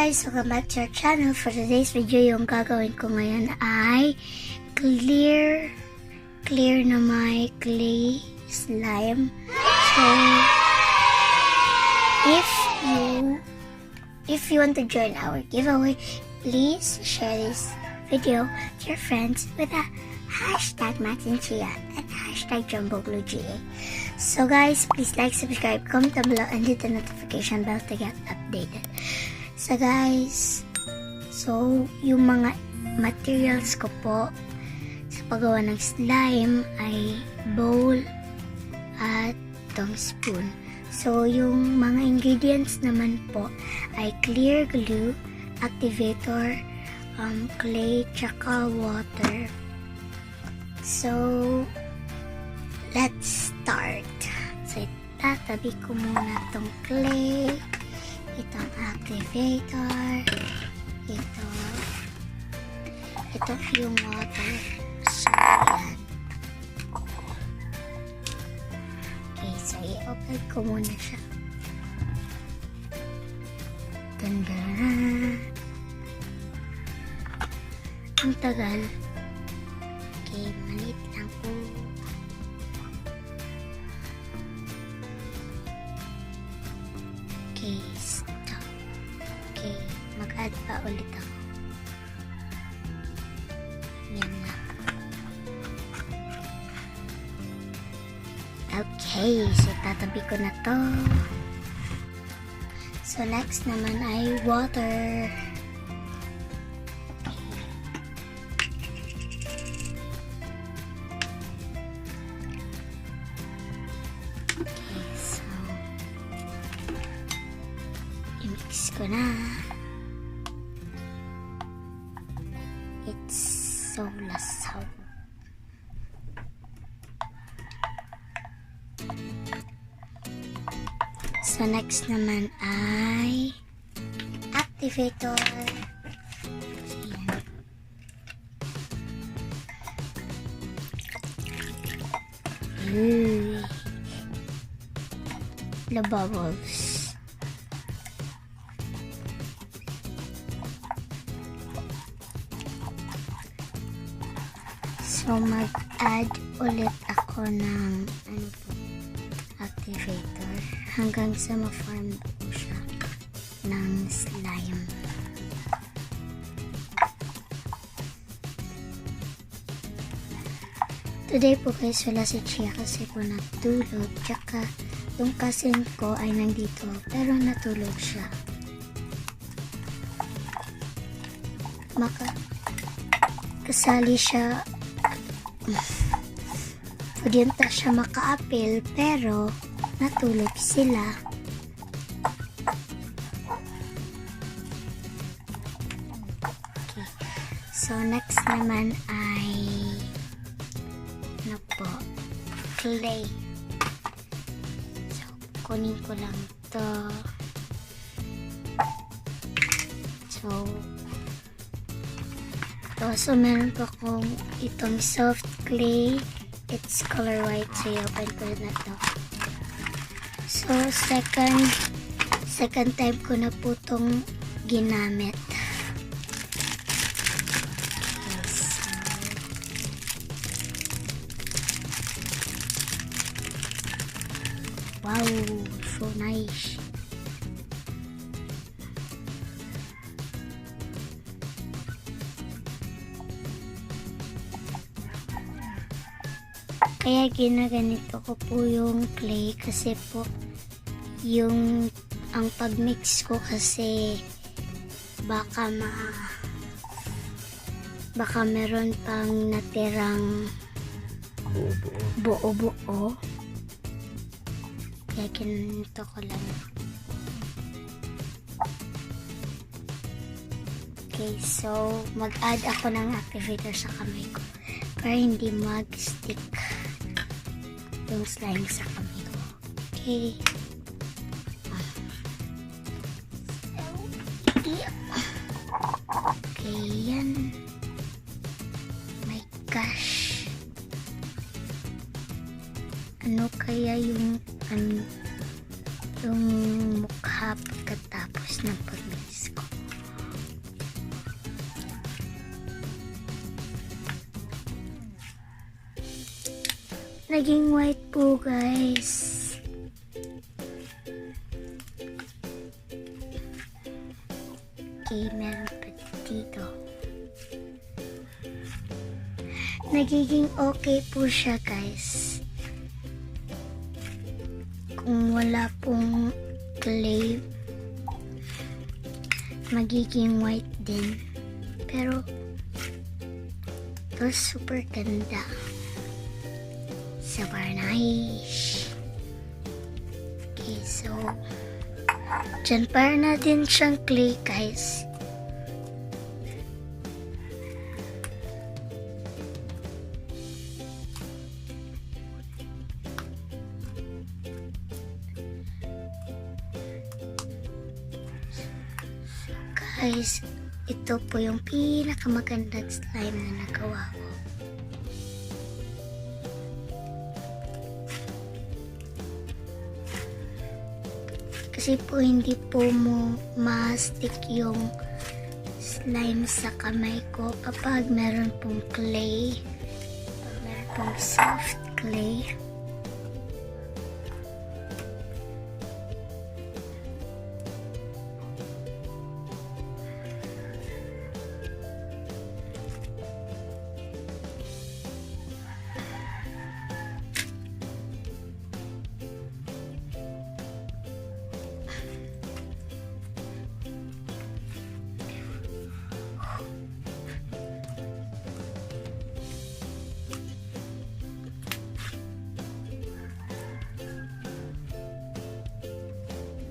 guys! Welcome back to our channel. For today's video, yung gagawin ko ngayon ay clear na may clay slime. So, if you want to join our giveaway, please share this video to your friends with a hashtag Max and Chiah and hashtag JumboGlueGA. So guys, please like, subscribe, comment down below, and hit the notification bell to get updated. So guys, yung mga materials ko po sa paggawa ng slime ay bowl at tong spoon. So yung mga ingredients naman po ay clear glue, activator, clay, tsaka water. So let's start. So itatabi ko muna tong clay, itong activator, ito yung water. So yan. Okay, so i-open ko muna siya. Ganda. Ang tagal. Okay, maliit lang po. Okay, stop. Okay, mag-add pa ulit ako. Yan na. Okay, so tatabi ko na to. So next naman ay water. I-mix ko na. It's so lasaw. So next naman ay activator. Ayan. The bubbles. So, mag-add ulit ako ng activator hanggang sa ma-form po siya ng slime. Today po guys, wala si Chiah kasi po natulog. Tsaka, yung cousin ko ay nandito pero natulog siya. Kasali siya. Pudyenta siya maka-apil pero natulog sila. Okay. So next naman ay ano po? Clay. So kunin ko lang to. So meron po akong itong soft clay. It's color white. So i-open ko na to. So second time ko na po itong ginamit. Wow, so nice. Kaya ginaganito ko po yung clay kasi po ang pagmix ko kasi baka meron pang natirang buo-buo. Kaya ginanito ko lang. Okay, so mag-add ako ng activator sa kamay ko para hindi mag-stick yung slime sa kamay ko. Okay. Okay, yan. My gosh. Ano kaya yung mukha pagkatapos ng pag-mix ko? naging white po, guys. Okay, meron pa dito. Nagiging okay po siya, guys. Kung wala pong clay, magiging white din. Pero ito super ganda. Super nice. Okay, so dyan para natin siyang clay, guys. Guys, ito po yung pinakamagandang slime na nagawa ko. Kasi po hindi po mo ma-stick yung slime sa kamay ko kapag meron pong clay, meron pong soft clay.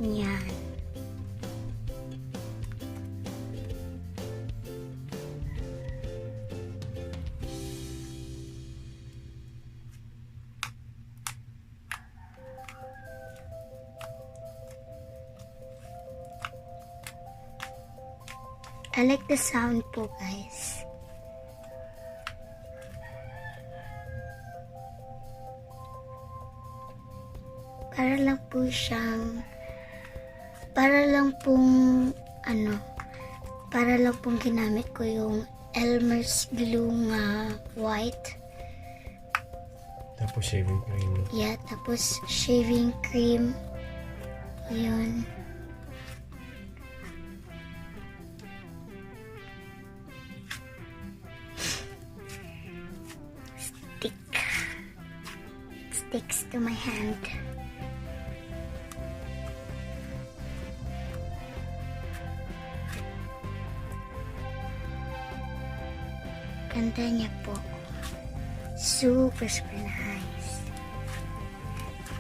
Yan. I like the sound po, guys. Para lang po siyang para lang pong ginamit ko yung Elmer's glue nga white. Tapos shaving cream. Yeah, tapos shaving cream. Yun. Sticks to my hand. Ganda niya po. Super nice.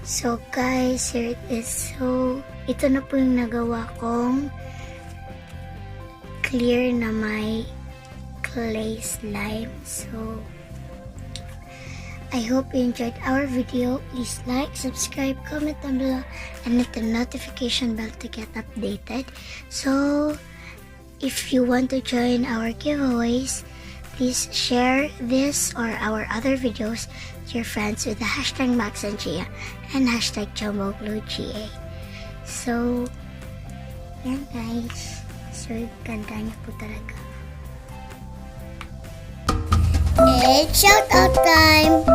So guys, here it is. So, ito na po yung nagawa kong clear na may clay slime. So, I hope you enjoyed our video. Please like, subscribe, comment down below, and hit the notification bell to get updated. So, if you want to join our giveaways, please share this or our other videos to your friends with the hashtag Max and Chiah and hashtag JumboGlueGA. So, yan guys. So, ganda niya po talaga. It's shoutout time!